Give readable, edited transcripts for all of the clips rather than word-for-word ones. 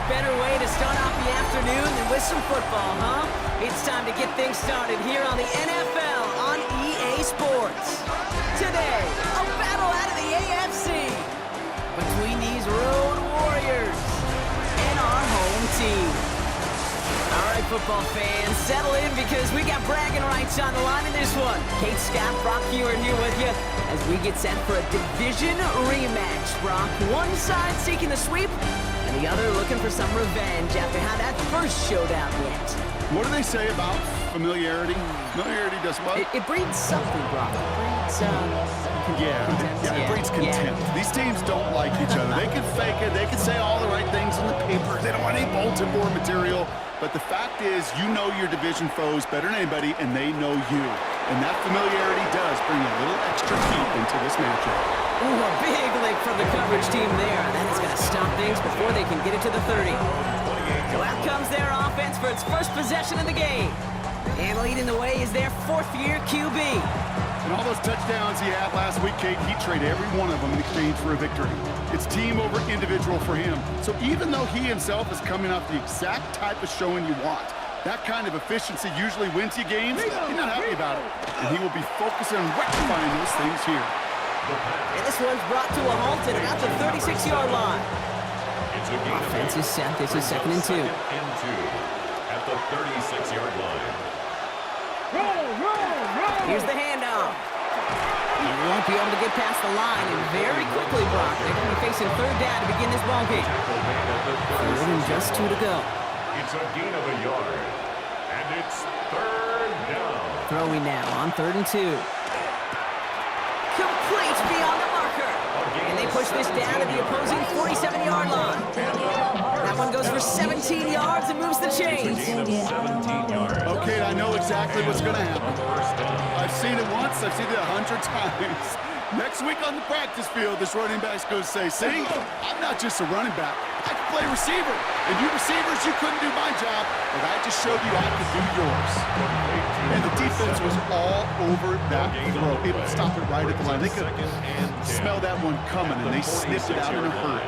better way to start off the afternoon than with some football, huh? It's time to get things started here on the NFL on EA Sports. Today, a battle out of the AFC between these road warriors and our home team. All right, football fans, settle in because we got bragging rights on the line in this one. Kate, Scott, Brock Hewitt here with you as we get set for a division rematch. Brock, one side seeking the sweep, and the other looking for some revenge after how that first showdown went. What do they say about familiarity? Familiarity does what? It breeds something, Brock. It breeds, contempt. It breeds contempt. Yeah. These teams don't like each other. They can fake it. They can say all the right things in the paper. They don't want any bulletin board material. But the fact is, you know your division foes better than anybody, and they know you. And that familiarity does bring a little extra heat into this matchup. Ooh, a big lick from the coverage team there. That is going to stop things before they can get it to the 30. So out comes their offense for its first possession of the game. And leading the way is their fourth-year QB. And all those touchdowns he had last week, Kate, he traded every one of them in exchange for a victory. It's team over individual for him. So even though he himself is coming off the exact type of showing you want, that kind of efficiency usually wins you games. He's not happy about it. And he will be focusing on rectifying those things here. And this one's brought to a halt at about the 36-yard line. Offense is set. This is 2nd and 2. At the 36-yard line. Here's the handoff. He won't be able to get past the line, and very quickly, Brock, they're going to be facing 3rd down to begin this ballgame. 3rd and just 2 to go. It's a gain of a yard, and it's 3rd down. Throwing now on 3rd and 2. Complete beyond the marker. And they push this down to the opposing 47-yard line. That one goes for 17 yards and moves the chains. Okay, I know exactly what's going to happen. I've seen it once. I've seen it 100 times. Next week on the practice field, this running back's going to say, see, I'm not just a running back. I can play receiver. And you receivers, you couldn't do my job, but I just showed you I could do yours. And the defense was all over that throw. Able to stop it right at the line. They could smell that one coming, and they sniffed it out in a hurry.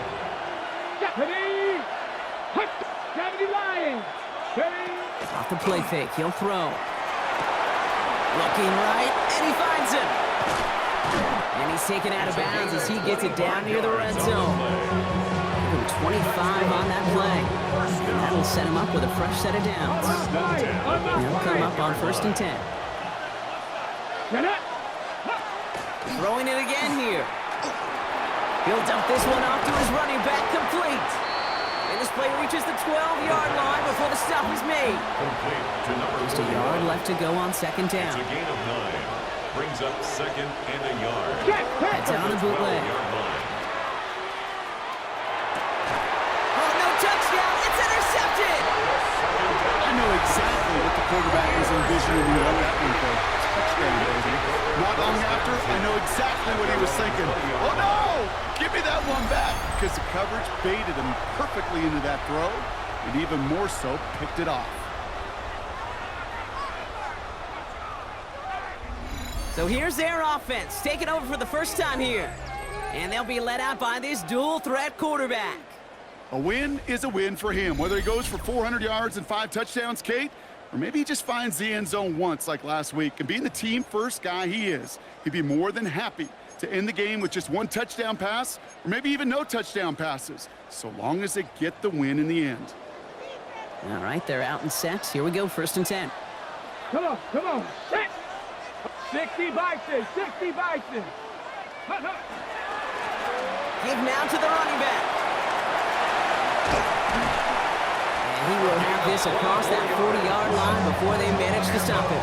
Off the play fake, he'll throw. Looking right, and he finds him. And he's taken out of bounds as he gets it down near the red zone. 25 on that play. And that'll set him up with a fresh set of downs. He'll come up on 1st and 10. Throwing it again here. He'll dump this one off to his running back, complete. And this play reaches the 12-yard line before the stop is made. Just a yard left to go on 2nd down. It's a gain of 9. Brings up 2nd and a yard. That's on the bootleg. Oh, no touchdown. It's intercepted. I know exactly what the quarterback was envisioning when he let that one go. Touchdown, baby. Not long after, I know exactly what he was thinking. Oh, no! Give me that one back! Because the coverage baited him perfectly into that throw, and even more so, picked it off. So here's their offense, taking over for the first time here. And they'll be led out by this dual-threat quarterback. A win is a win for him, whether he goes for 400 yards and 5 touchdowns, Kate, or maybe he just finds the end zone once like last week. And being the team-first guy he is, he'd be more than happy to end the game with just 1 touchdown pass, or maybe even no touchdown passes, so long as they get the win in the end. All right, they're out and set. Here we go, 1st and 10. Come on, set! 60 Bison, 60 Bison! Give now to the running back. And he will have this across that 40-yard line before they manage to stop it.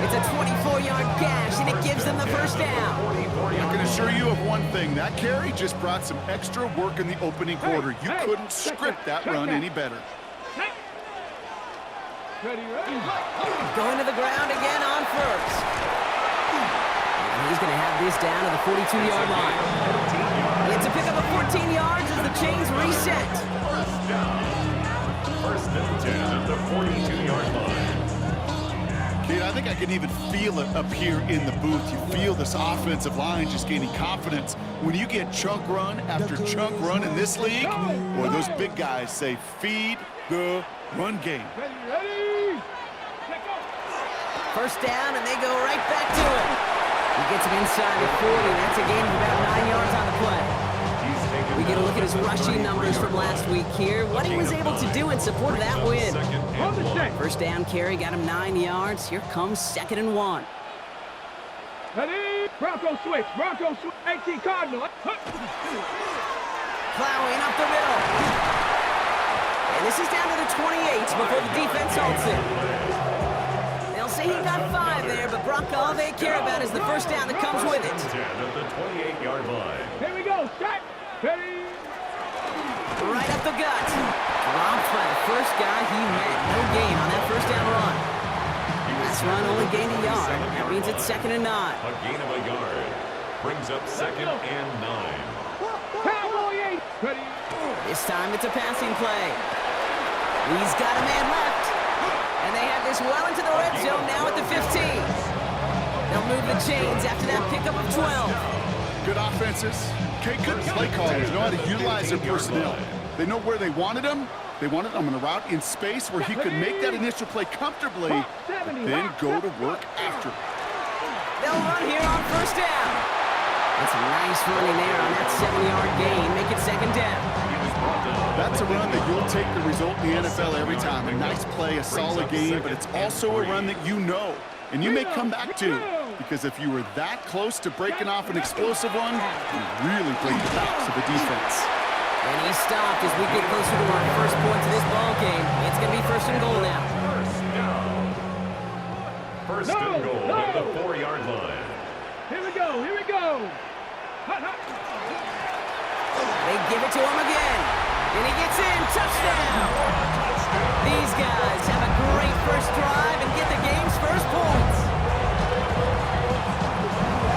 It's a 24-yard gash, and it gives them the 1st down. I can assure you of one thing. That carry just brought some extra work in the opening quarter. You couldn't script that run any better. Going to the ground again on 1st. And he's going to have this down to the 42-yard line. It's a pickup of 14 yards as the chains reset. 1st and 10 at the 42-yard line. Kate, I think I can even feel it up here in the booth. You feel this offensive line just gaining confidence. When you get chunk run after chunk run in this league, boy, those big guys say feed the run game. Ready? First down, and they go right back to it. He gets him inside the 40. That's a gain of about 9 yards on the play. We get a look at his rushing numbers from last week here. What he was able to do in support of that win. First down carry got him 9 yards. Here comes 2nd and 1. Ready? Bronco switch. Bronco switch. 18 Cardinal. Plowing up the middle. And this is down to the 28 before the defense halts it. They'll say he got 5 there, but Bronco, all they care about is the first down that comes with it. 10 at the 28-yard line. Here we go. Shot. Ready? Right up the gut. Dropped by the first guy he met. No gain on that first down run. Last run only gained a yard. That means it's 2nd and 9. A gain of a yard. Brings up 2nd and 9. Cowboy 8. Ready? This time it's a passing play. He's got a man left. And they have this well into the red zone now at the 15. They'll move the chains after that pickup of 12. Good offenses. Okay, good play callers know how to utilize their personnel. They know where they wanted him. They wanted him on a route in space where he could make that initial play comfortably, but then go to work after. They'll run here on first down. That's a nice running there on that 7-yard gain. Make it 2nd down. That's a run that you'll take the result in the NFL every time. A nice play, a solid game, but it's also a run that you know, and you may come back to, because if you were that close to breaking off an explosive one, you really played the backs of the defense. And he stopped as we get closer to our first points of this ball game. It's going to be 1st and goal now. First and goal at the 4-yard line. Here we go. Here we go. Hot, hot. They give it to him again. And he gets in. Touchdown. These guys have a great first drive and get the game's first points.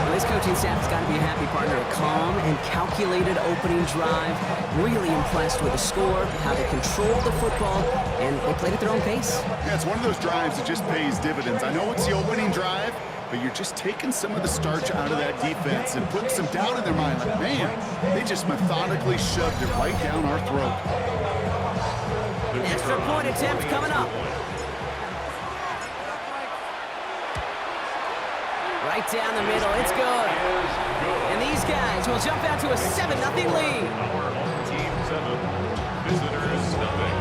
Well, this coaching staff has got to be a happy partner. A calm and calculated opening drive. Really impressed with the score, how they controlled the football, and they played at their own pace. Yeah, it's one of those drives that just pays dividends. I know it's the opening drive, but you're just taking some of the starch out of that defense and putting some doubt in their mind. Like, man, they just methodically shoved it right down our throat. An extra point attempt coming up. Right down the middle, it's good. And these guys will jump out to a 7-0 lead. Our home team 7, visitors nothing.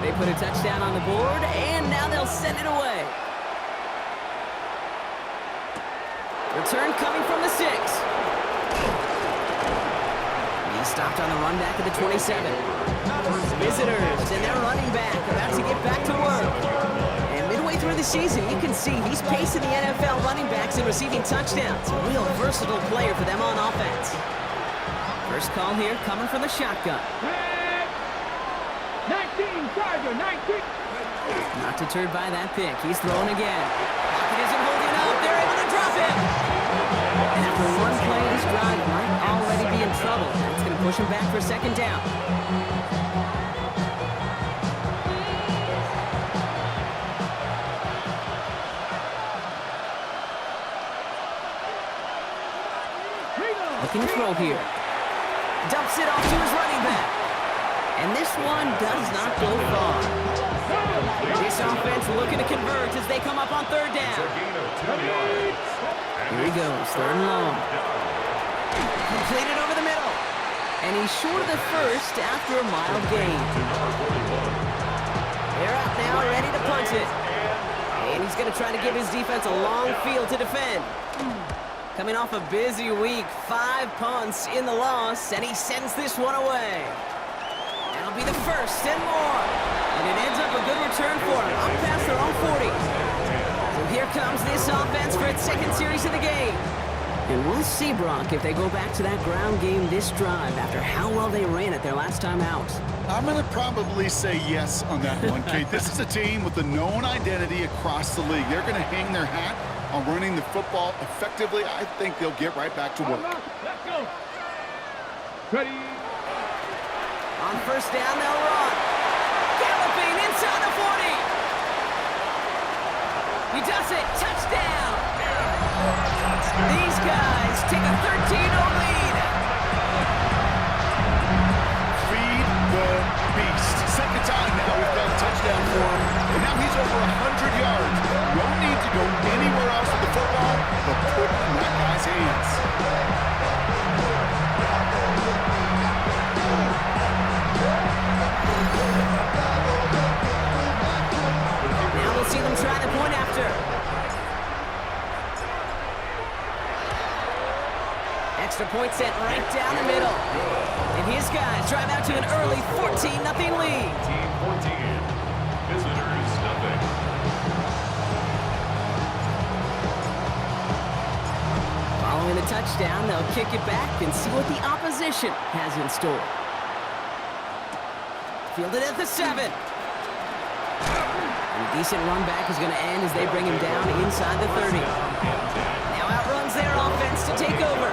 They put a touchdown on the board, and now they'll send it away. Return coming from the 6. He stopped on the run back at the 27. Visitors and their running back about to get back to work. And midway through the season, you can see he's pacing the NFL running backs and receiving touchdowns. A real versatile player for them on offense. First call here coming from the shotgun. 19, Tiger, 19. Not deterred by that pick. He's throwing again. Pocket isn't holding up. They're able to drop him. And after one play, this drive might already be in trouble. That's going to push him back for 2nd down. Looking to throw here. Dumps it off to his running back. And this one does not go far. This offense looking to convert as they come up on 3rd down. Here he goes, 3rd and long. Completed over the middle. And he's short of the first after a mild gain. They're out now, ready to punt it. And he's going to try to give his defense a long field to defend. Coming off a busy week, 5 punts in the loss, and he sends this one away. That'll be the 1st and more. And it ends up a good return for him, up past their own 40. So here comes this offense for its 2nd series of the game. And we'll see, Brock, if they go back to that ground game this drive after how well they ran it their last time out. I'm going to probably say yes on that one, Kate. This is a team with a known identity across the league. They're going to hang their hat on running the football effectively. I think they'll get right back to work. Let's go. Ready. On first down, they'll run. Galloping inside the 40. He does it. Touchdown. These guys take a 13-0 lead. Feed the beast. Second time now we've got a touchdown for him. And now he's over 100 yards. No need to go anywhere else with the football, but put it in that guy's hands. Now we'll see them try the point after. Extra point set right down the middle. And his guys drive out to an early 14-0 lead. Team 14. Visitors, nothing. Following the touchdown, they'll kick it back and see what the opposition has in store. Fielded at the 7. And a decent run back is going to end as they bring him down inside the 30. Now outruns their offense to take over.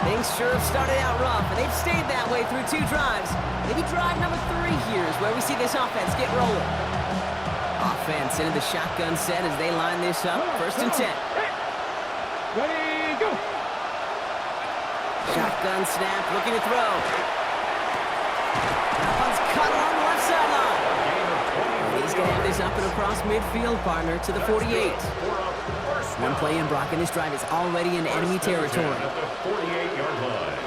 Things sure have started out rough, and they've stayed that way through 2 drives. Maybe drive number 3 here is where we see this offense get rolling. Offense into the shotgun set as they line this up. First and 10. Ready, go. Shotgun snap, looking to throw. That one's cut on the left sideline. He's going to have this up and across midfield, partner, to the 48. One play in, Brock, and this drive is already in enemy territory. At the 48-yard line.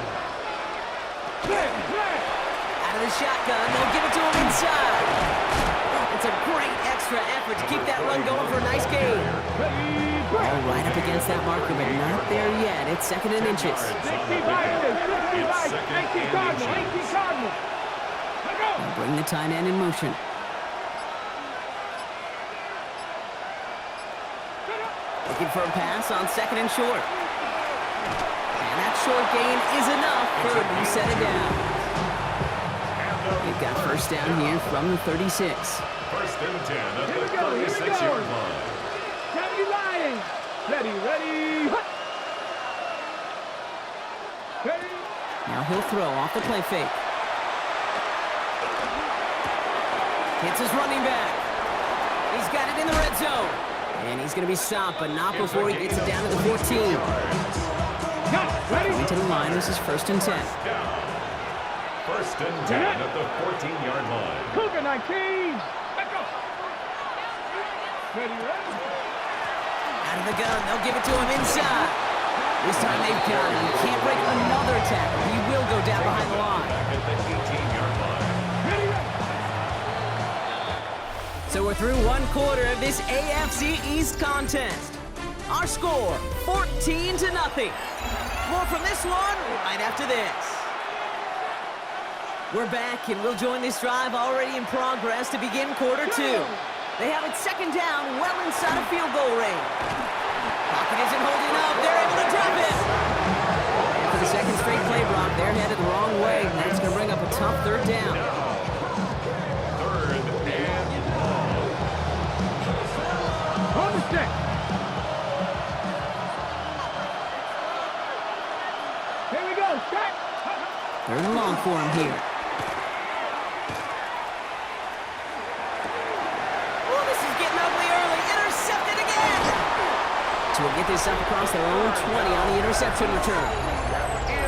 Out of the shotgun, they'll give it to him inside. It's a great extra effort to keep that run going for a nice gain. All right up against that marker, but not there yet. It's second and inches. 60 Cardinal. They'll bring the tight end in motion. Looking for a pass on second and short. And that short gain is enough for a new set of downs. They've got first down here from the 36. First and 10 at the 36-yard line. County line. Ready. Ready. Now he'll throw off the play fake. Hits his running back. He's got it in the red zone. And he's going to be stopped, but not before he gets it down to the 14. Into the line, this is first and 10. First and 10 at the 14-yard line. Cougar 19. Let's go. Ready. Out of the gun, they'll give it to him inside. This time they've got him. He can't break another tackle. He will go down behind the line. Back at the 18-yard line. So we're through one quarter of this AFC East contest. Our score, 14-0. More from this one right after this. We're back, and we'll join this drive already in progress to begin quarter 2. They have it second down, well inside of field goal range. Pocket isn't holding up. They're able to drop it. And for the second straight play, Brock, they're headed the wrong way. And that's going to bring up a tough third down. Third and long. On the stick. Here we go. Strike. Third and long for him here. Oh, this is getting ugly early. Intercepted again. So we'll get this up across their own 20 on the interception return.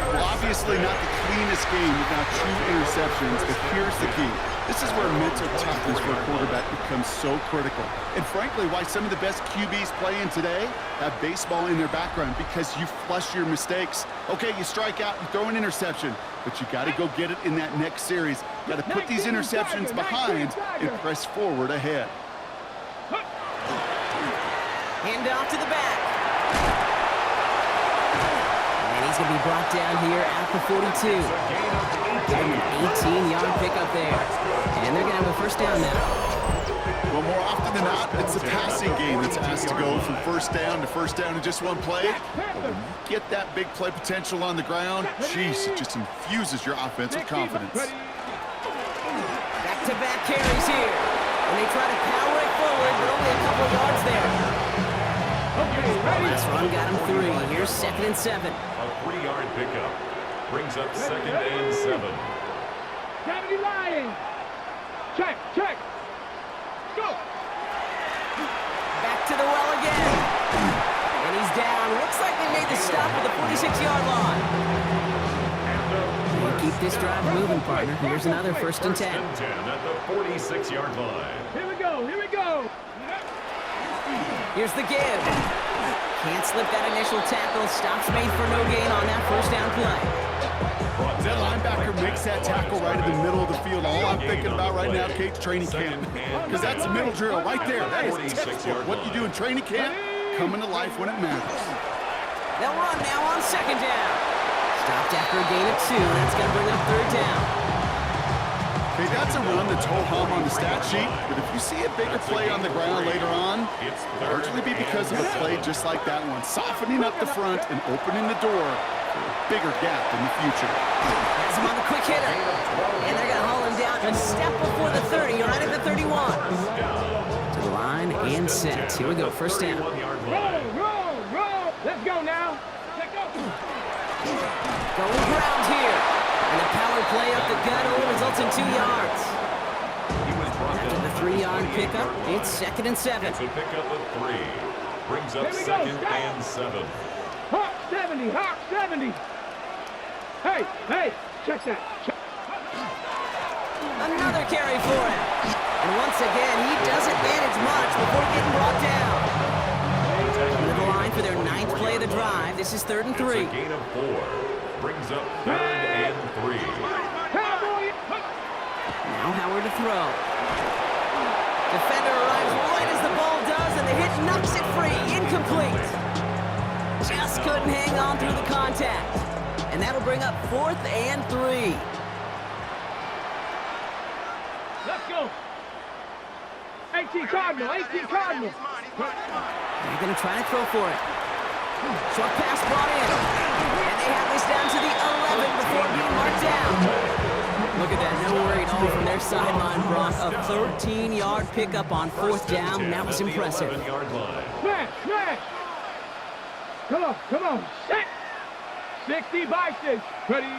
Well, obviously not the cleanest game without 2 interceptions, but here's the key. This is where mental toughness for a quarterback becomes so critical. And frankly, why some of the best QBs playing today have baseball in their background, because you flush your mistakes. Okay, you strike out, you throw an interception, but you got to go get it in that next series. You got to put these interceptions behind and press forward ahead. Hand off to the back. And he's going to be brought down here at the 42. Getting an 18-yard pickup there. And they're going to have a first down now. Well, more often than not, it's the passing game that's asked to go from first down in just one play. But when you get that big play potential on the ground, geez, it just infuses your offense with confidence. Back-to-back carries here. And they try to power it forward, but only a couple of yards there. Last run got him 3. Here's second and 7. A 3-yard pickup. Brings up 2nd and 7. 70 Lions. Check, check. Go. Back to the well again. And he's down. Looks like they made the stop at the 46-yard line. We'll keep this drive moving, partner. Here's another 1st and 10. First and 10 at the 46-yard line. Here we go, here we go. Here's the give. Can't slip that initial tackle. Stops made for no gain on that 1st down play. That linebacker makes that tackle right in the middle of the field. All I'm thinking about right now, Kate's training camp. Because that's a middle drill right there. That is textbook. What you do in training camp, coming to life when it matters. They'll run now on 2nd down. Stopped after a gain of 2. That's going to bring up 3rd down. Okay, that's a run that's ho-hum on the stat sheet, but if you see a bigger play on the ground later on, it'll largely be because of a play just like that one, softening up the front and opening the door for a bigger gap in the future. Has him on the quick hitter. And they're going to haul him down a step before the 30, right at the 31. To the line and set. Here we go, 1st down. Roll. Let's go now. Let's go. Going ground here. And a power play up the gut only results in 2 yards. After the 3-yard pickup, it's 2nd and 7. It's a pickup of 3. Brings up 2nd and 7. Hawk 70, Hawk 70. Hey, check that. Check. Another carry for him. And once again, he doesn't manage much before getting brought down. To the line for their 9th play of the drive. This is 3rd and 3. It's a gain of 4. Brings up 3rd and 3. Now Howard to throw. Defender arrives right as the ball does, and the hit knocks it free. Incomplete. Just couldn't hang on through the contact. And that'll bring up 4th and 3. Let's go. 18 Cardinal. They're going to try to throw for it. Short pass brought in. And they have this down to the 11 before being marked down. Look at that, no worry at all from their sideline, Brock. A 13-yard pickup on 4th down. That was impressive. Smash. Come on. Set. 60 Bison. Ready.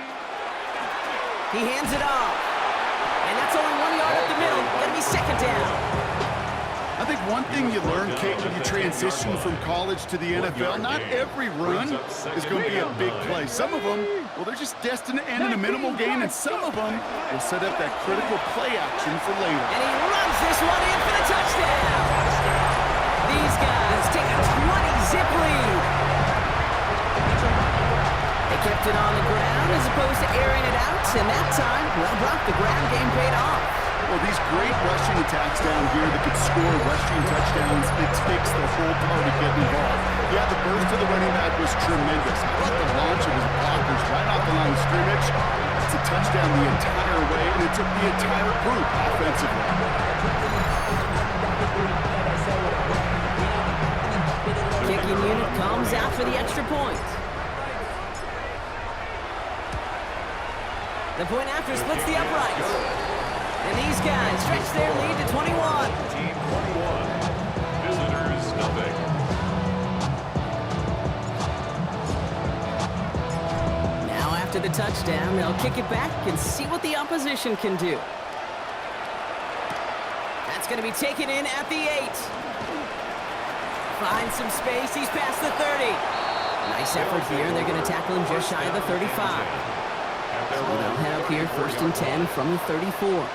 He hands it off. And that's only 1 yard up the middle. Gonna be 2nd down. I think one thing you learn, Kate, when you transition from college to the NFL, not every run is going to be a big play. Some of them, well, they're just destined to end in a minimal gain, and some of them will set up that critical play action for later. And he runs this one in for the touchdown. These guys take a 20-zip lead. They kept it on the ground as opposed to airing it out, and that time, well, Brock, the ground game paid off. Well, these great rushing attacks down here that could score rushing touchdowns, it takes the whole party getting involved. Yeah, the burst of the running back was tremendous. How about the launch of his blockers right off the line of scrimmage? It's a touchdown the entire way, and it took the entire group offensively. Kicking unit comes out for the extra point. The point after splits the uprights. And these guys stretch their lead to 21. Team 21. Visitors, nothing. Now after the touchdown, they'll kick it back and see what the opposition can do. That's going to be taken in at the 8. Finds some space. He's past the 30. Nice effort here. They're going to tackle him just shy of the 35. So they'll head up here 1st and 10 from the 34.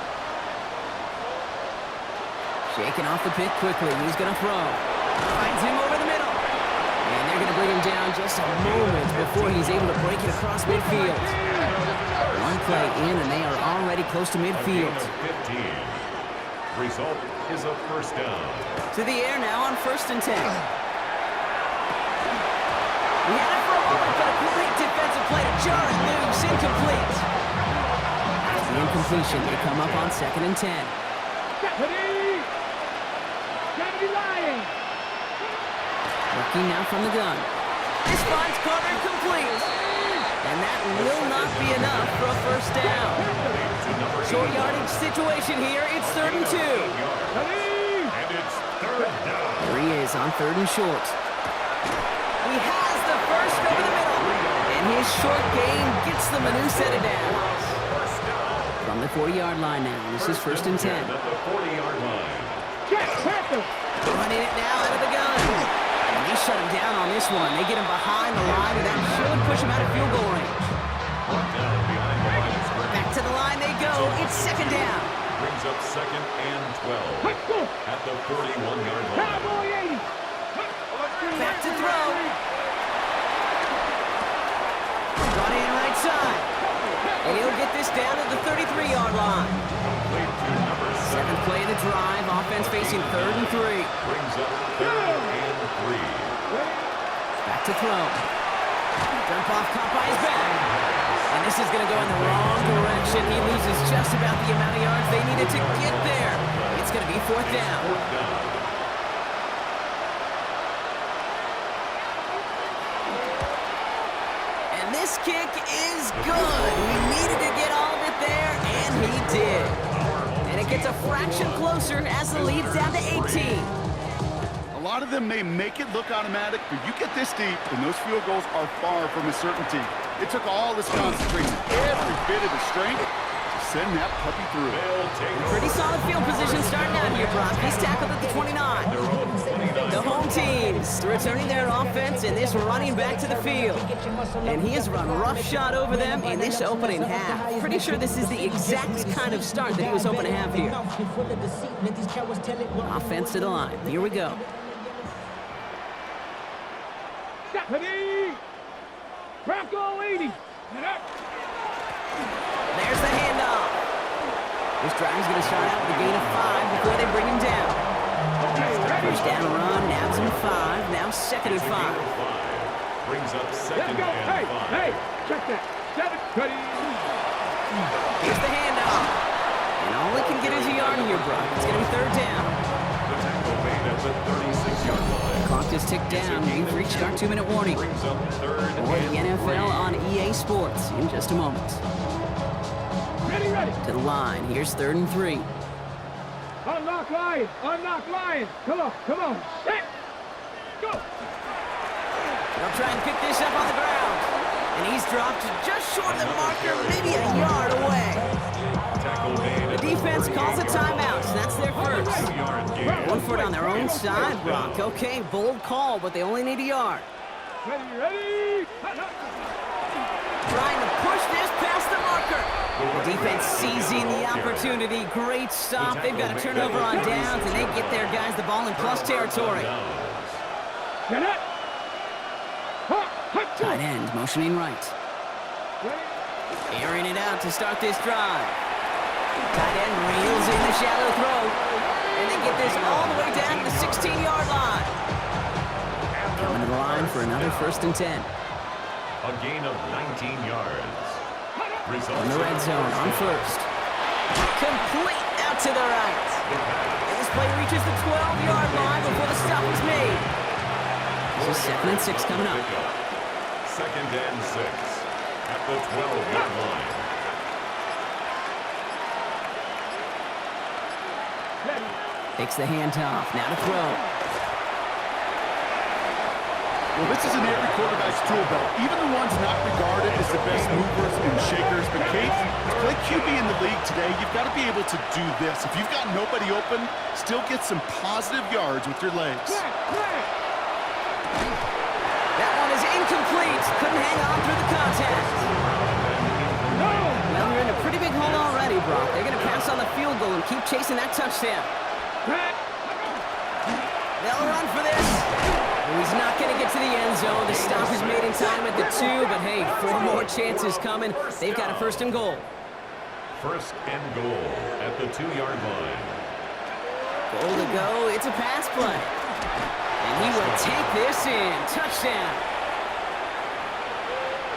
Shaking off the pick quickly. He's going to throw. Finds him over the middle. And they're going to bring him down just a moment before he's able to break it across midfield. One play in, and they are already close to midfield. 15. Result is a 1st down. To the air now on 1st and 10. He had it for a moment, but a great defensive play to jar it loose. Incomplete. After the incompletion, they come up on 2nd and 10. Working now from the gun. This finds Carter complete. And that will not be enough for a 1st down. Short yardage situation here. It's 3rd and 2. And it's 3rd down. There he is on 3rd and short. He has the first over the middle. And his short game gets them a new set of downs. From the 40-yard line now, this is 1st and 10. At the 40-yard line. Running it now out of the gun. And they shut him down on this one. They get him behind the line, and that should push him out of field goal range. Down behind the line of scrimmage. Back to the line they go. It's 2nd down. Brings up 2nd and 12 at the 41-yard line. Back to throw. Brought in right side. And he'll get this down to the 33-yard line. Complete to number 7. 7th play of the drive. Offense facing 3rd and 3. Brings up 3rd and 3. Back to throw. Dump off caught by his back. And this is going to go in the wrong direction. He loses just about the amount of yards they needed to get there. It's going to be 4th down. 4th down. And this kick is good. We needed to get all of it there, and he did. And it gets a fraction closer as the lead's down to 18. A lot of them may make it look automatic, but you get this deep, and those field goals are far from a certainty. It took all this concentration, every bit of the strength, to send that puppy through. Pretty solid field position starting out here, Brock. He's tackled at the 29. The home teams returning their offense, and this running back to the field. And he has run roughshod over them in this opening half. Pretty sure this is the exact kind of start that he was hoping to have here. Offense to the line. Here we go. Bronco 80. There's the handoff. This drive is going to start out with a gain of 5 before they bring him down. First down run, now it's in 5, now 2nd and 5. Brings up 2nd Let's go. and 5. Hey, check that. 7. Ready. Here's the handoff. And all they can get is a yard here, Brock. It's going to be 3rd down. The tackle made at the 36-yard line. Clock just ticked down. We've reached our 2-minute warning. Brings up 3rd More of the and NFL 3. on EA Sports in just a moment. Ready. To the line. Here's 3rd and 3. Unlock Lion. Unlock Lion. Come on. Set. Go. They'll try and pick this up on the ground. And he's dropped just short of the marker, maybe a yard away. Tackle made The at defense calls a 38-yard timeout, so that's their first. 2-yard gain. 1 foot on their own side, Brock. Okay, bold call, but they only need a yard. Ready. Trying to push this past the marker. The defense seizing the opportunity. Great stop. They've got a turnover on downs, and they get their guys the ball in plus territory. Get it. Tight end motioning right. Airing it out to start this drive. Tight end reels in the shallow throw. And they get this all the way down to the 16-yard line. Coming to the line for another 1st and 10. A gain of 19 yards. Results In the red zone on 1st. Complete out to the right. And this play reaches the 12-yard line before the stop is made. This is 2nd and 6 coming up. 2nd and 6 at the 12-yard line. Takes the handoff. Now to throw. Well, this is in every quarterback's tool belt, even the ones not regarded as the best movers and shakers. But Kate, to play QB in the league today, you've got to be able to do this. If you've got nobody open, still get some positive yards with your legs. That one is incomplete. Couldn't hang on through the contact. Well, they're in a pretty big hole already, Brock. They're going to pass on the field goal and keep chasing that touchdown. They'll run for this. He's not going to get to the end zone. The stop is made in time at the 2, but hey, 4 more chances coming. They've got a 1st and goal. 1st and goal at the 2-yard line. Goal to go. It's a pass play. And he will take this in. Touchdown.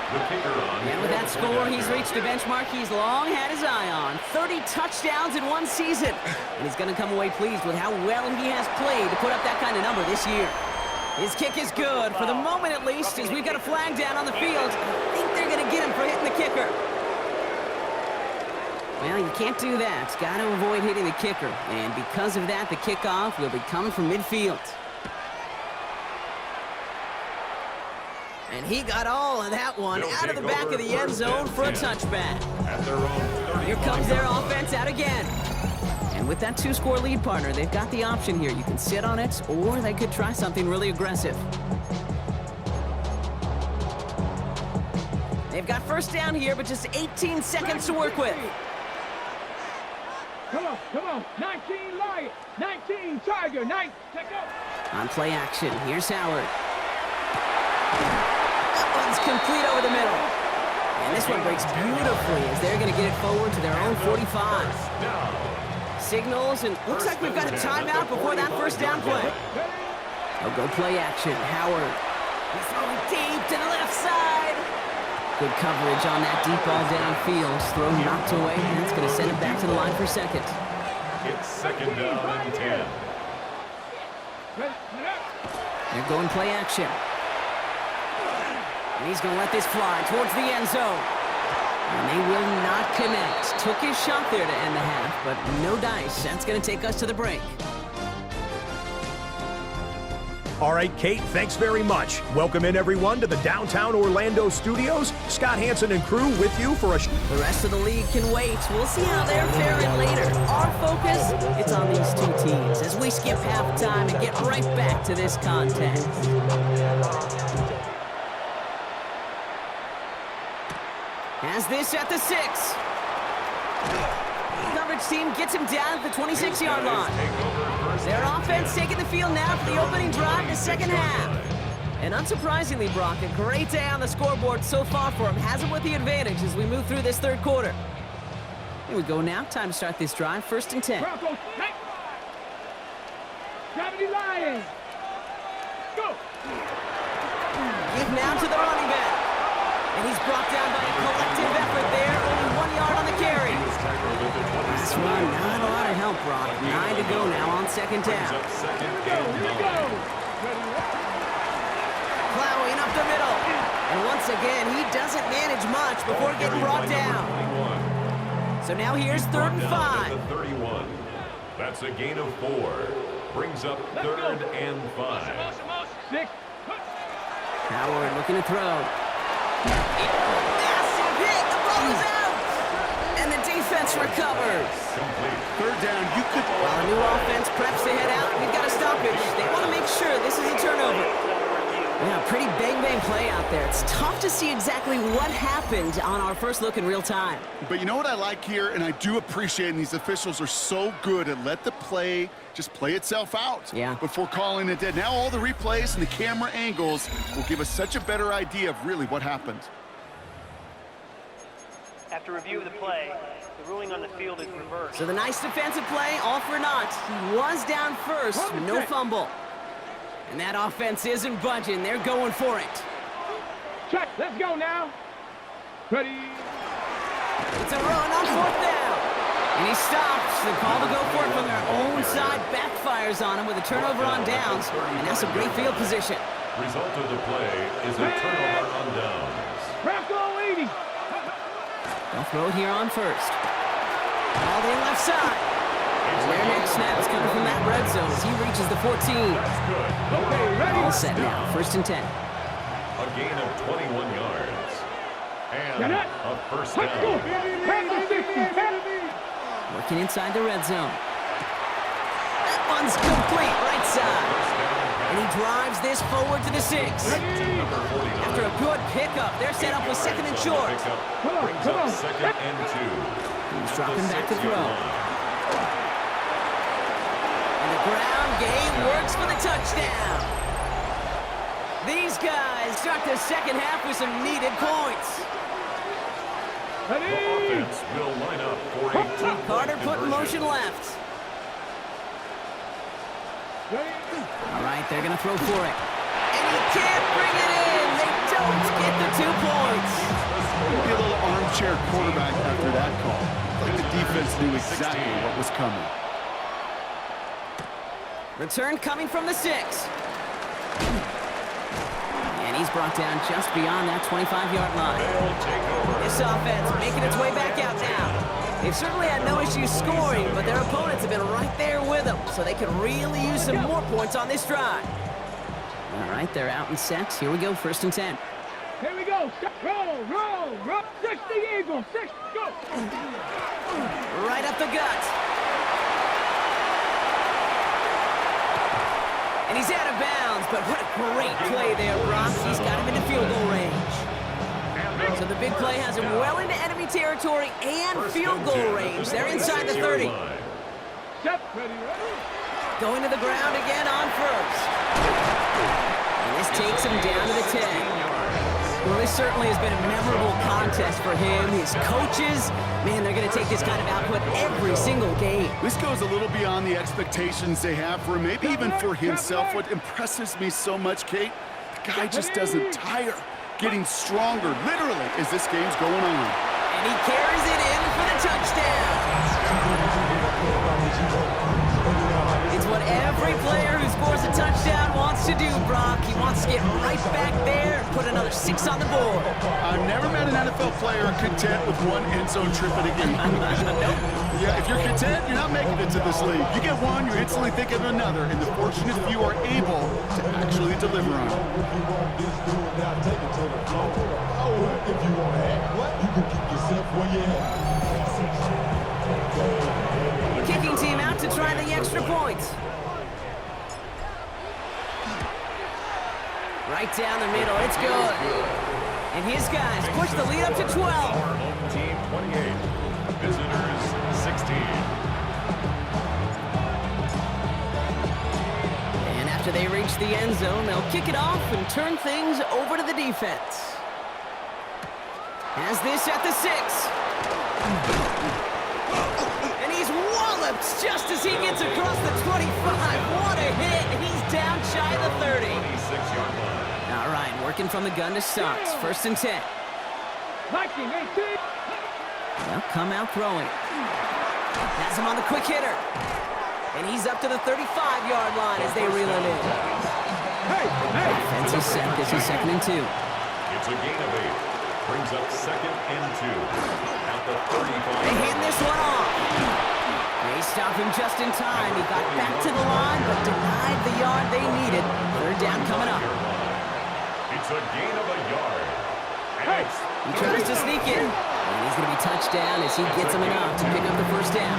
The kicker on. And with that score, he's reached a benchmark he's long had his eye on. 30 touchdowns in one season. And he's going to come away pleased with how well he has played to put up that kind of number this year. His kick is good, for the moment at least, as we've got a flag down on the field. I think they're going to get him for hitting the kicker. Well, you can't do that. Got to avoid hitting the kicker. And because of that, the kickoff will be coming from midfield. And he got all of that one out of the back of the end zone for a touchback. At their own Here comes their offense out again. And with that 2-score lead, partner, they've got the option here. You can sit on it, or they could try something really aggressive. They've got first down here, but just 18 seconds to work with. Come on. 19 Lion, 19 Tiger, 9. Check out. On play action, here's Howard. That one's complete over the middle. And this one breaks beautifully as they're going to get it forward to their own 45. Signals, and looks like we've got a timeout before that first down play. They'll go play action. Howard. He's throwing deep to the left side. Good coverage on that deep ball downfield. Throw knocked away, and it's going to send it back to the line for second. It's second down and 10. They're going play action. And he's going to let this fly towards the end zone. And they will not connect. Took his shot there to end the half, but no dice. That's going to take us to the break. All right, Kate, thanks very much. Welcome in, everyone, to the downtown Orlando studios. Scott Hansen and crew with you for a... The rest of the league can wait. We'll see how they're faring later. Our focus, it's on these two teams as we skip halftime and get right back to this contest. Has this at the 6. Coverage team gets him down at the 26-yard line. Their offense taking the field now for the opening drive in the second half. And unsurprisingly, Brock, a great day on the scoreboard so far for him. Has him with the advantage as we move through this third quarter. Here we go now. Time to start this drive. First and 10. Broncos, 70 Lions. Go. Give now to the running back. And he's brought down by a collective effort there. Only 1 yard on the carry. This run, not a lot of help, Brock. 9 to go now on second down. Plowing up the middle. And once again, he doesn't manage much before getting brought down. So now here's third and 5. 31. That's a gain of 4. Brings up third and 5. 6. Howard looking to throw. Massive hit. The ball is out. And the defense recovers. Third down, you could... While a new offense preps to head out, we've got a stoppage. They want to make sure this is a turnover. Yeah, pretty bang-bang play out there. It's tough to see exactly what happened on our first look in real time. But you know what I like here, and I do appreciate, and these officials are so good at let the play just play itself out before calling it dead. Now all the replays and the camera angles will give us such a better idea of really what happened. After review of the play, the ruling on the field is reversed. So the nice defensive play, all for naught. He was down first, no fumble. And that offense isn't budging. They're going for it. Check. Let's go now. Ready. It's a run on fourth down. And he stops. The call to go for it from their own side backfires on him with a turnover on downs. And now some great field position. Result of the play is a turnover on downs. Bronco 80. They'll throw it here on first. All the left side. And their next snap is coming from that red zone as he reaches the 14. That's good. Okay, ready. All set now. First and 10. A gain of 21 yards. And a first Let's go. down. Bronco 60. Working inside the red zone. That one's complete, right side. And he drives this forward to the 6. After a good pickup, they're set up with second and short. Brings up second and 2. He's dropping back to throw. And the ground game works for the touchdown. These guys start the second half with some needed points. The offense will line up for a two-point Carter put in conversion. motion left. All right, they're going to throw for it. And he can't bring it in. They don't get the 2 points. Maybe a little armchair quarterback after that call. Like the defense knew exactly what was coming. Return coming from the 6. And he's brought down just beyond that 25-yard line. This offense making its way back out now. They've certainly had no issues scoring, but their opponents have been right there with them, so they could really use some more points on this drive. All right, they're out and set. Here we go, first and 10. Here we go. Roll, roll, roll. 60 Eagles. 6, go. Right up the gut. And he's out of bounds, but what a great play there, Brock. He's got him into field goal range. So the big play has him well into enemy territory and field goal range. They're inside the 30. Going to the ground again on first. And this takes him down to the 10. Well, this certainly has been a memorable contest for him. His coaches, man, they're going to take this kind of output every single game. This goes a little beyond the expectations they have for him, maybe even for himself. What impresses me so much, Kate, the guy just doesn't tire. Getting stronger, literally, as this game's going on. And he carries it in for the touchdown. It's what every player who scores a touchdown wants to do, Brock. He wants to get right back there and put another 6 on the board. I've never met an NFL player content with one end zone trip in a game. Yeah, if you're content, you're not making it to this league. You get one, you're instantly thinking of another, and the fortunate few are able to actually deliver on it. Kicking team out to try the extra point. Right down the middle, it's good. And his guys push the lead up to 12. Home team 28, visitors 16. And after they reach the end zone, they'll kick it off and turn things over to the defense. Has this at the 6. And he's walloped just as he gets across the 25. What a hit. He's down shy of the 30. 26-yard line. All right, working from the gun to start. 1st and 10. Viking 18. They'll come out throwing. Has him on the quick hitter. And he's up to the 35-yard line as they reel it in. Offense is set. This is 2nd and 2. It's a gain of 8. Brings up 2nd and 2 at the 35. They hand this one off. They stop him just in time. He got back to the line, but denied the yard they needed. 3rd down coming up. It's a gain of a yard. And it's He tries to sneak in, and he's going to be touched down as he gets him enough to pick up the 1st down.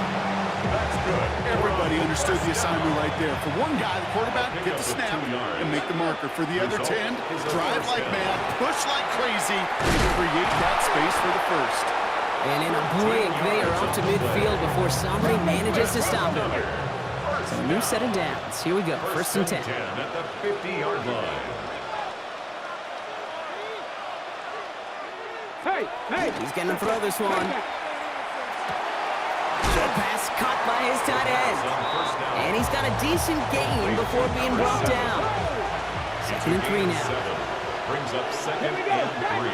that's good. Everybody understood the assignment right there. For one guy, the quarterback, get the snap and make the marker. For the other 10, drive like mad, push like crazy, and create that space for the 1st. And in a blink, they are up to midfield before somebody manages to stop him. So a new set of downs. Here we go, 1st and 10. At the 50-yard line. Hey! He's going to throw this one. Short pass caught by his tight end. And he's got a decent gain before being brought down. 2nd and 3 now. Brings up 2nd and 3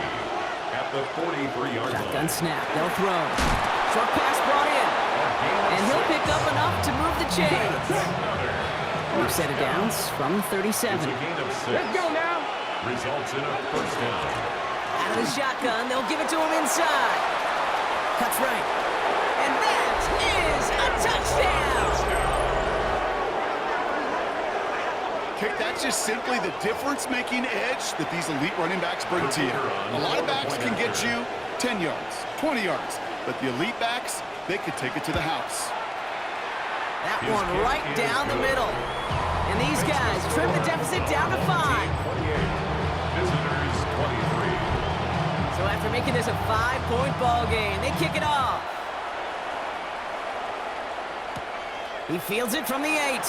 at the 43-yard line. Shotgun snap, they'll throw. Short pass brought in. And he'll pick up enough to move the chains. New set of downs from 37. It's a gain of 6. Let's go now! Results in a 1st down. Out of the shotgun, they'll give it to him inside. Cuts right. And that is a touchdown! Okay, that's just simply the difference-making edge that these elite running backs bring to you. A lot of backs can get you 10 yards, 20 yards, but the elite backs, they could take it to the house. That one right down the middle. And these guys trim the deficit down to 5. 28. Visitors 23. So after making this a 5-point ball game, they kick it off. He fields it from the 8.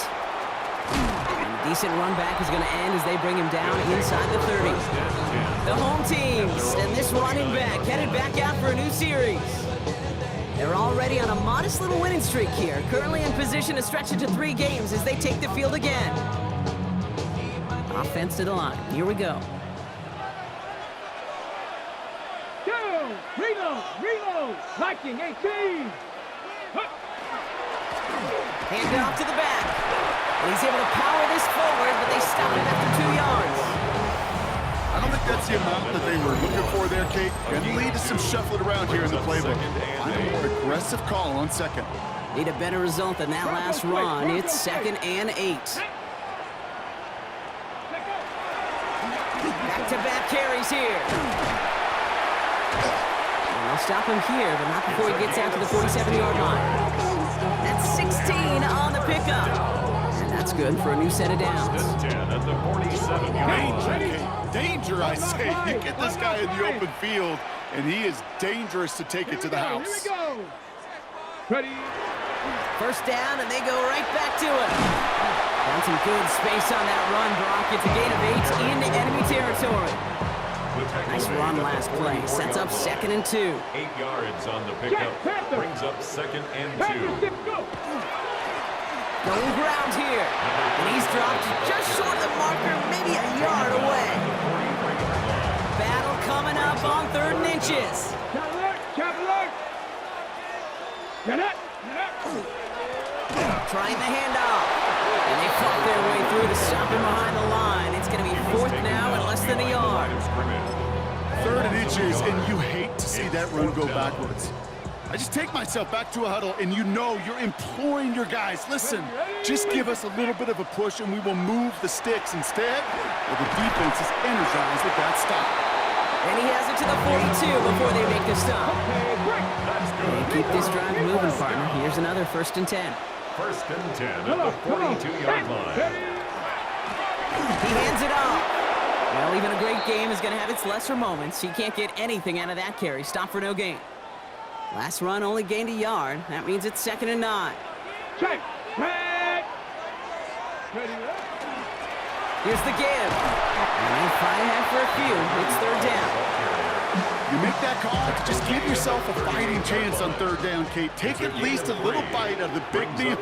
And a decent run back is going to end as they bring him down inside the 30. The home teams and this running back headed back out for a new series. They're already on a modest little winning streak here, currently in position to stretch it to 3 games as they take the field again. Offense to the line. Here we go. Reload! Viking 18! Hand it off to the back. And he's able to power this forward, but they stop him after 2 yards. I don't think that's the amount that they were looking for there, Kate. Going to lead to some shuffling around here in the playbook. Find a more aggressive call on 2nd. Need a better result than that last run. It's 2nd and 8. Back-to-back carries here. And they'll stop him here, but not before he gets out to the 47-yard line. That's 16 on the pickup. And that's good for a new set of downs. 10 at the 47-yard line. Danger, I say. You get this guy in the open field, and he is dangerous to take it to the house. Here we go. Ready? First down, and they go right back to it. Found some good space on that run, Brock. It's a gain of 8 into enemy territory. Nice run last play. Sets up 2nd and 2. 8 yards on the pickup. Brings up 2nd and 2. Going ground here. And he's dropped just short of the marker, maybe a yard away. Battle coming up on 3rd and inches. Chop alert. Get up. Trying the handoff. And they fought their way through to stop him behind the line. It's going to be 4th now and less than a yard. 3rd and inches, and you hate to see that run go backwards. I just take myself back to a huddle, and you know you're imploring your guys, listen, just give us a little bit of a push, and we will move the sticks. Instead, well, the defense is energized with that stop. And he has it to the 42 before they make the stop. And keep this drive moving, partner. Here's another 1st and 10. 1st and 10 at the 42-yard line. He hands it off. Well, even a great game is going to have its lesser moments. He can't get anything out of that carry. Stop for no gain. Last run only gained a yard. That means it's 2nd and 9. Check. Here's the give. And they fight ahead for a few. It's 3rd down. You make that call to just give yourself a fighting chance on 3rd down, Kate. Take at least a little bite of the big deal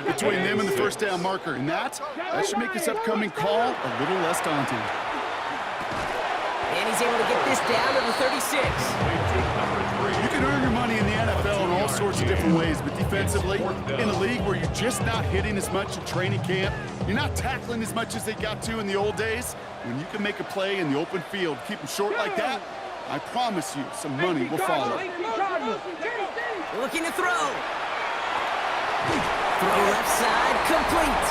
between them and the 1st down marker. And that should make this upcoming call a little less daunting. And he's able to get this down to the 36. You can earn your money in the NFL in all sorts of different ways, but defensively, in a league where you're just not hitting as much in training camp, you're not tackling as much as they got to in the old days, when you can make a play in the open field, keep them short like that, I promise you some money will follow. Looking to throw. Throw left side, complete.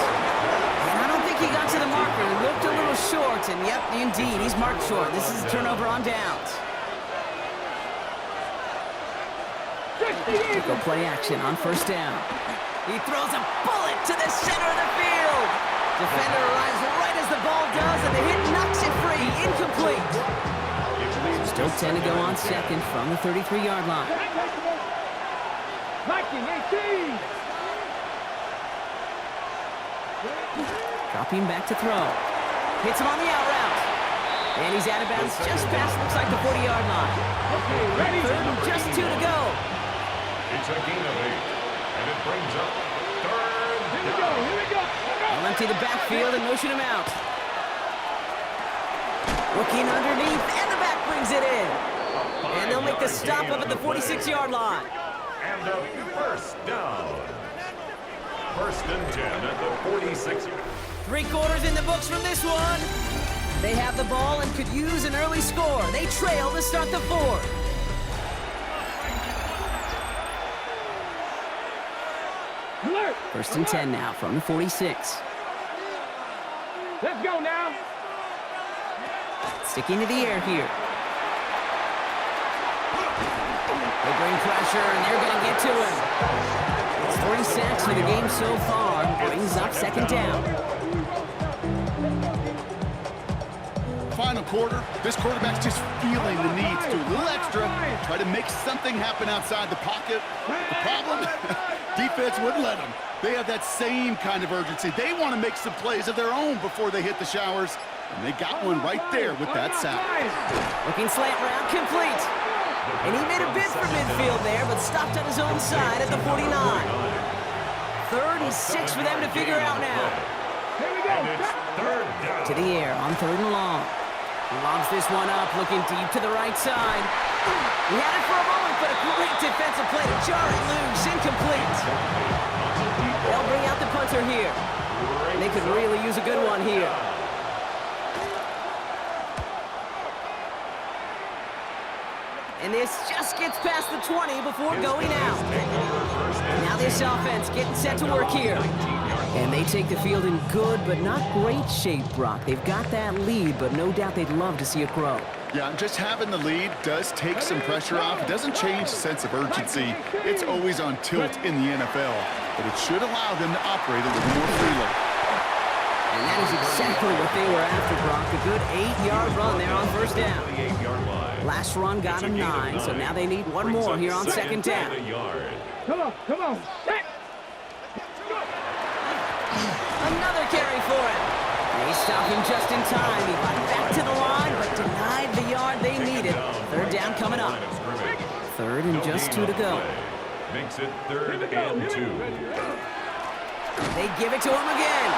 And I don't think he got to the marker. He looked a little short, and yep, indeed, he's marked short. This is a turnover on downs. Go play action on 1st down. He throws a bullet to the center of the field. Defender arrives right as the ball does, and the hit knocks it free. Incomplete. Still 10 to go on 2nd from the 33-yard line. Dropping back to throw. Hits him on the out route. And he's out of bounds just past, looks like the 40-yard line. 3rd and just 2 to go. It's a gain of 8. And it brings up 3rd down. Here we go. They'll empty the backfield and motion him out. Looking underneath, and the back brings it in. And they'll make the stop up at the 46-yard line. And a 1st down. 1st and 10 at the 46. 3 quarters in the books from this one. They have the ball and could use an early score. They trail to start the 4th. Alert. 1st and 10 now from the 46. Let's go now. Sticking to the air here. They bring pressure, and they're going to get to him. It's 3 sacks for the game so far. Brings up 2nd down. Final quarter, this quarterback's just feeling the need to do a little extra, try to make something happen outside the pocket. The problem? Defense wouldn't let them. They have that same kind of urgency. They want to make some plays of their own before they hit the showers, and they got one right there with that sack. Looking slant route, complete. And he made a bid for midfield there, but stopped on his own side at the 49. 3rd and 6 for them to figure out now. Here we go. And it's 3rd down. To the air on 3rd and long. Lobs this one up, looking deep to the right side. He had it for a moment, but a great defensive play to jar it loose. Incomplete. They'll bring out the punter here. They could really use a good one here. And this just gets past the 20 before going out. Now this offense getting set to work here. And they take the field in good but not great shape, Brock. They've got that lead, but no doubt they'd love to see it grow. Yeah, just having the lead does take some pressure off. It doesn't change the sense of urgency. It's always on tilt in the NFL, but it should allow them to operate a little more freely. And that is exactly what they were after, Brock. A good 8-yard run there on first down. Last run got them 9, so now they need one more here on second down. Come on, set. Another carry for him. They stop him just in time. He got back to the line, but denied the yard they needed. Third down coming up. Third and just 2 to go. Makes it 3rd and 2. They give it to him again.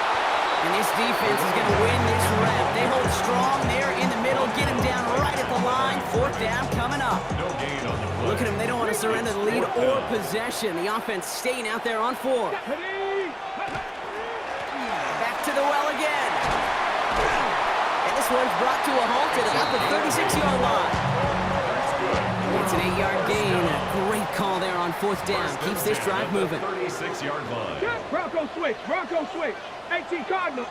And this defense is going to win this rep. They hold strong there in the middle, get him down right at the line. 4th down coming up. No gain on the play. Look at them. They don't want to surrender the lead or possession. The offense staying out there on 4. Back to the well again. And this one's brought to a halt at about the 36-yard line. It's an 8-yard gain. A great call there on 4th down. Keeps this drive moving. 36-yard line. Bronco switch. 18 Cardinals.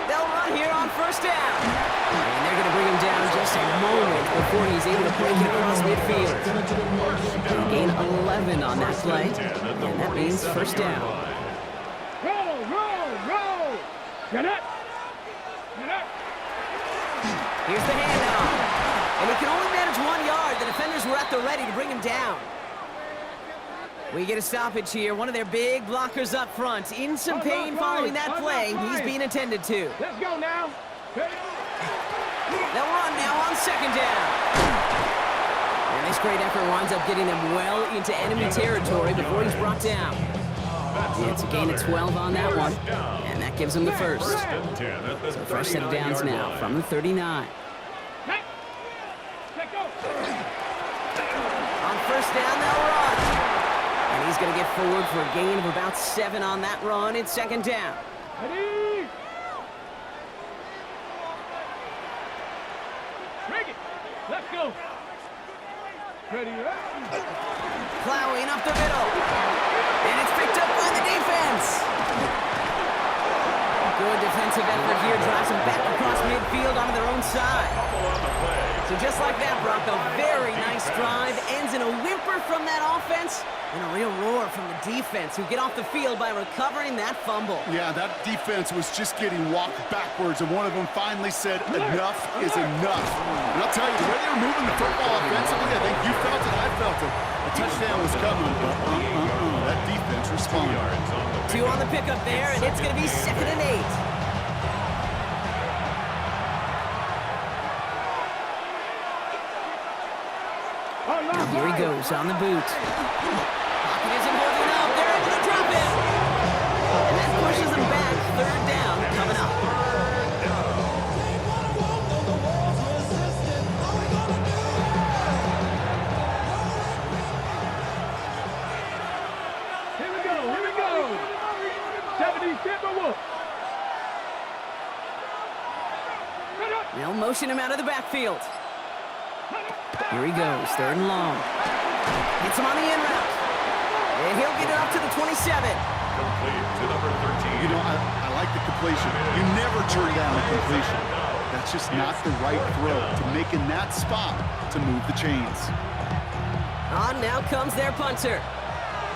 They'll run here on first down. And they're going to bring him down just a moment before he's able to break it across midfield. They'll gain 11 on that play. And that means first down. Roll. Get it. Here's the handoff. And he can only manage 1 yard. The defenders were at the ready to bring him down. We get a stoppage here. One of their big blockers up front. In some pain following that play. He's being attended to. Let's go now. They'll run now on second down. And this great effort winds up getting them well into enemy territory before he's brought down. Yeah, it's a gain of 12 on that one. And that gives them the first. So fresh set of downs now from the 39. On first down, they'll run. And he's going to get forward for a gain of about 7 on that run. It's second down. Ready? Bring it. Let's go. Ready? Plowing up the middle. And it's picked up by the defense. Good defensive effort here. Drives them back across midfield onto their own side. So just like that, Brock, a very nice drive. Ends in a whimper from that offense. And a real roar from the defense, who get off the field by recovering that fumble. Yeah, that defense was just getting walked backwards, and one of them finally said, enough is enough. And I'll tell you, the way they were moving the football offensively, I think you felt it, I felt it. A touchdown was coming, but that defense responded. 2 on the pickup there, and it's going to be 2nd and 8. Now here he goes on the boot. Pocket isn't holding up. They're able to drop it. And that pushes them back. 3rd down coming up. Here we go. 70 Timberwolves. They'll motion him out of the backfield. Here he goes, 3rd and long. Hits him on the in route. And he'll get it up to the 27. Complete to number 13. You know, I like the completion. You never turn down a completion. That's just not the right throw to make in that spot to move the chains. On now comes their punter.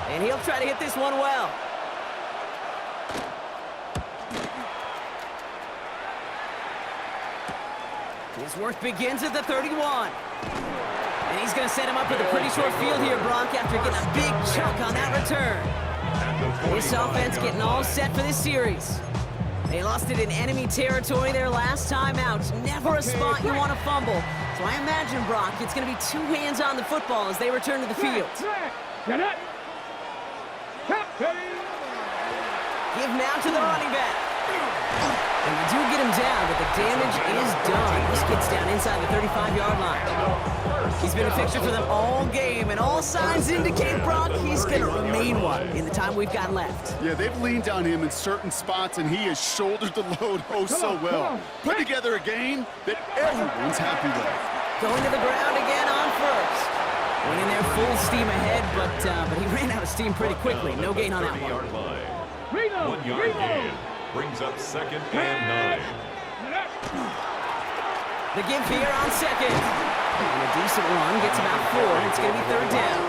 And he'll try to hit this one well. His work begins at the 31. And he's going to set him up with a pretty short field here, Brock, after getting a big chunk on that return. This offense getting all set for this series. They lost it in enemy territory their last time out. Never a spot you want to fumble. So I imagine, Brock, it's going to be 2 hands on the football as they return to the field. Get it. Give now to the running back. And they do get him down, but the damage is done. This gets down inside the 35-yard line. He's been a fixture for them all game, and all signs indicate, Brock, he's going to remain one in the time we've got left. Yeah, they've leaned on him in certain spots, and he has shouldered the load so well. Put together a game that everyone's happy with. Going to the ground again on first. Went in there full steam ahead, but he ran out of steam pretty quickly. No gain on that one. 1 yard gain. Brings up 2nd and 9. The give here on 2nd. And a decent run gets about 4. It's going to be 3rd down.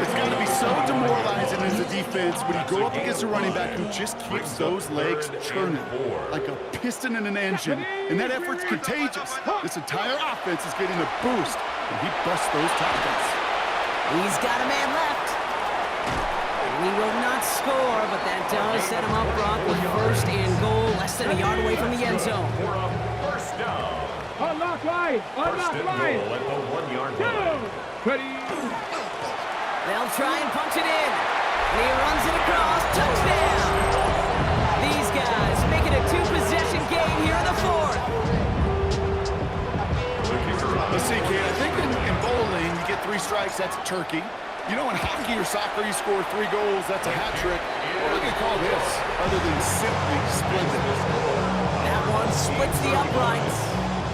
It's got to be so demoralizing as a defense when you go up against a running back who just keeps those legs churning like a piston in an engine, and that effort's contagious. This entire offense is getting a boost, and he busts those tackles. He's got a man left. He will not score, but that does set him up, Brock, with 1st and goal, less than a yard away from the end zone. For a 1st down. Unlock line! Unlock 1st and line! goal at the 1 yard line. Ready? They'll try and punch it in. And he runs it across. Touchdown! These guys making a 2-possession game here in the 4th. Let's see, kid, I think in bowling, you get 3 strikes, that's a turkey. You know, in hockey or soccer, you score 3 goals, that's a hat trick. What are we going to call this, other than simply splendid? That one splits the uprights.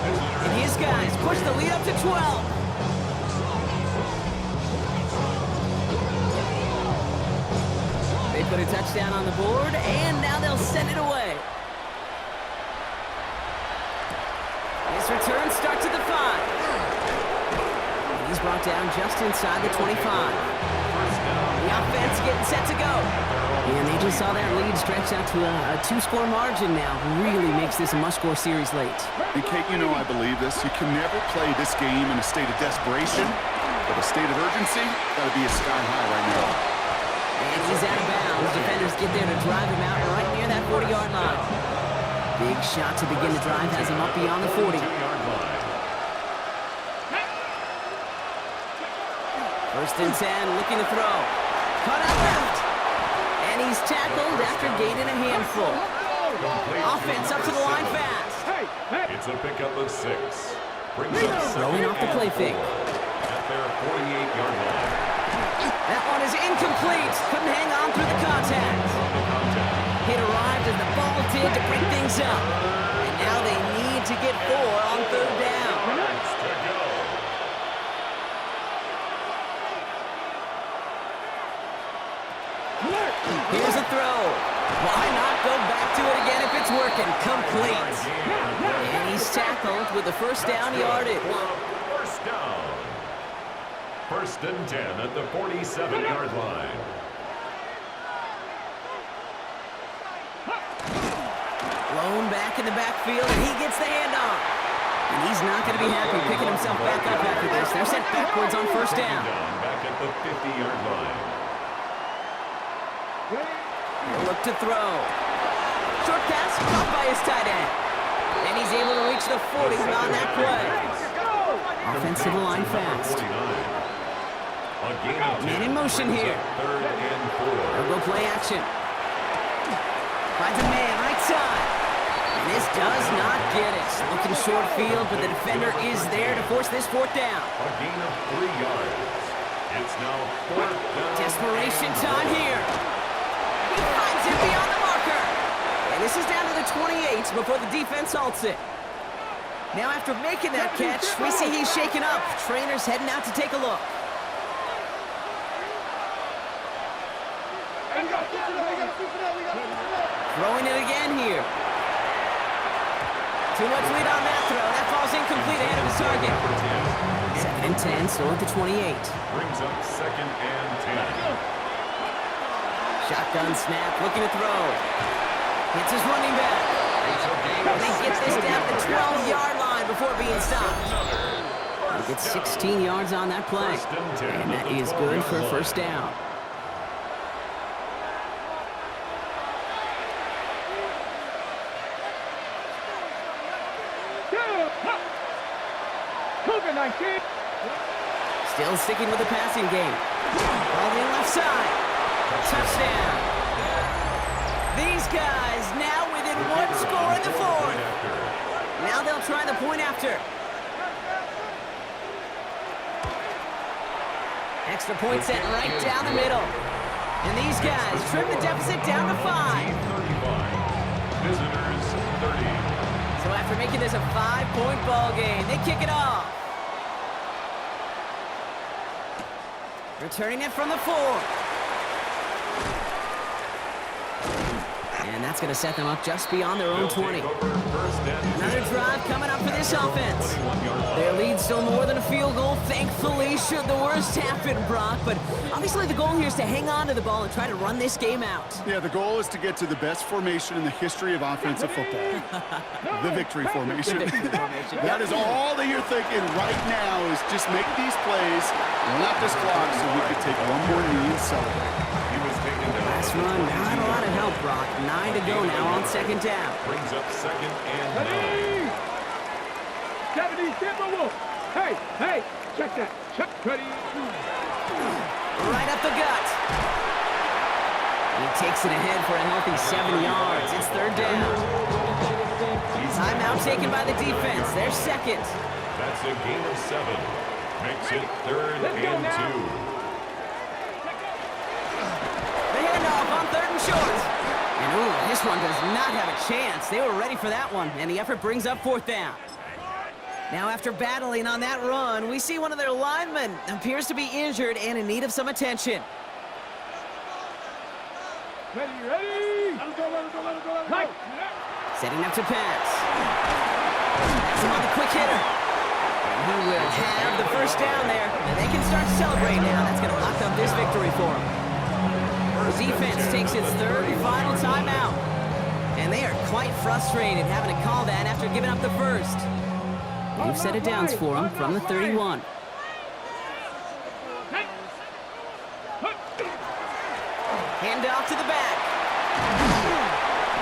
And his guys push the lead up to 12. They put a touchdown on the board, and now they'll send it away. This return starts at the 5. And he's brought down just inside the 25. The offense getting set to go. And they just saw that lead stretch out to a 2-score margin now. Really makes this a must-score series late. And Kate, you know I believe this. You can never play this game in a state of desperation, but a state of urgency got to be a sky high right now. And he's out of bounds. Defenders get there to drive him out right near that 40-yard line. Big shot to begin the drive has him up beyond the 40. 1st and 10, looking to throw. Cut out left. And he's tackled after gaining a handful. Offense up to the line fast. It's a pickup of 6. Throwing off the play fake. At their 48-yard line. That one is incomplete. Couldn't hang on through the contact. It arrived as the ball did to break things up. And now they need to get 4 on 3rd down. Here's a throw. Why not go back to it again if it's working? Complete. And he's tackled with the 1st down yardage. 1st down. 1st and 10 at the 47-yard line. Blown back in the backfield, and he gets the handoff. And he's not going to be happy picking himself back up after this. They're sent backwards on 1st down. Back at the 50-yard line. He'll look to throw. Short pass caught by his tight end. And he's able to reach the 40 on that play. Offensive line fast. Man in motion here. 3rd and 4. They'll go play action. Finds a man right side. And this does not get it. Looking short field, but the defender is there to force this 4th down. A gain of 3 yards. It's now 4th down. Desperation time here. He finds it beyond the marker. And this is down to the 28 before the defense halts it. Now after making that catch, we see he's shaken up. Trainer's heading out to take a look. Throwing it again here. Too much lead on that throw. That falls incomplete ahead of his target. 2nd and 10, still at the 28. Brings up 2nd and 10. Shotgun snap, looking to throw. Hits his running back. They get this down to the 12-yard line before being stopped. He gets 16 yards on that play. And that is good for a 1st down. Still sticking with the passing game. On the left side. Touchdown. These guys now within 1 score in the 4th. Now they'll try the point after. Extra point set right down the middle. And these guys trim the deficit down to 5. Visitors 30. So after making this a 5-point ball game, they kick it off. Returning it from the 4. that's going to set them up just beyond their own 20. Another drive coming up for this offense. Their lead's still more than a field goal, thankfully, should the worst happen, Brock. But obviously the goal here is to hang on to the ball and try to run this game out. Yeah, the goal is to get to the best formation in the history of offensive football. The victory formation. That is all that you're thinking right now, is just make these plays, run out this clock so we can take one more knee and celebrate. Last run, not a lot of help, Brock. 9 to go now on second down. Brings up second and 9. 70, Timberwolf. Hey, check that. Check, ready. Right up the gut. He takes it ahead for a healthy 7 yards. It's third down. Timeout taken by the defense. They're second. That's a gain of 7. Makes it third and 2. On third and short. And ooh, this one does not have a chance. They were ready for that one, and the effort brings up fourth down. Now after battling on that run, we see one of their linemen appears to be injured and in need of some attention. Ready. Let him go. Setting up to pass. That's him on the quick hitter. And he will have the first down there. And they can start celebrating now. That's going to lock up this victory for them. The defense takes its third and final timeout. And they are quite frustrated having to call that after giving up the first. They've set it downs for them from the 31. Hand off to the back.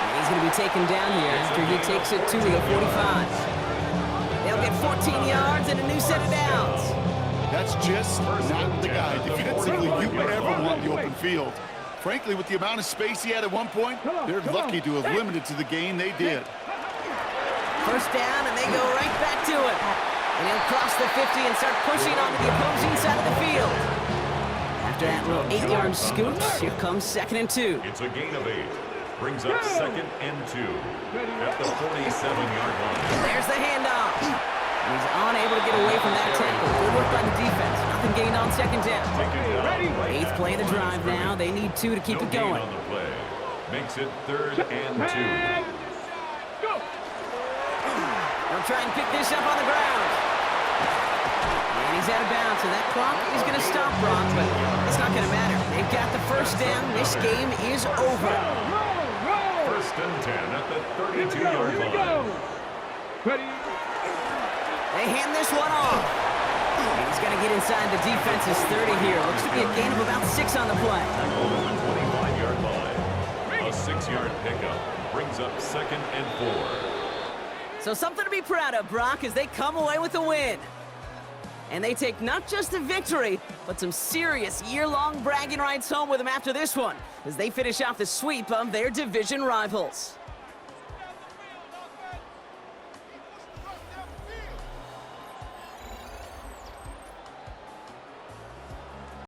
And he's going to be taken down here after he takes it to the 45. They'll get 14 yards and a new set of downs. That's just not the guy defensively you would ever want in the open field. Frankly, with the amount of space he had at one point, they're lucky to have limited to the gain they did. First down, and they go right back to it. And he'll cross the 50 and start pushing onto the opposing side of the field. After that little 8-yard scoot, here comes second and 2. It's a gain of 8. Brings up second and 2 at the 47-yard line. There's the handoff. He's unable to get away from that tackle. Good work by the defense. Nothing gained on second down. 8th play of the drive now. They need 2 to keep it going. On the play. Makes it third and 2. They'll try and pick this up on the ground. And he's out of bounds, so that clock is going to stop Brock, but it's not going to matter. They've got the first down. This game is over. First and 10 at the 32-yard line. They hand this one off. And he's going to get inside the defense's 30 here. Looks to be a gain of about 6 on the play. Over the 25-yard line. A 6-yard pickup brings up second and 4. So something to be proud of, Brock, as they come away with a win. And they take not just a victory, but some serious year-long bragging rights home with them after this one, as they finish off the sweep of their division rivals.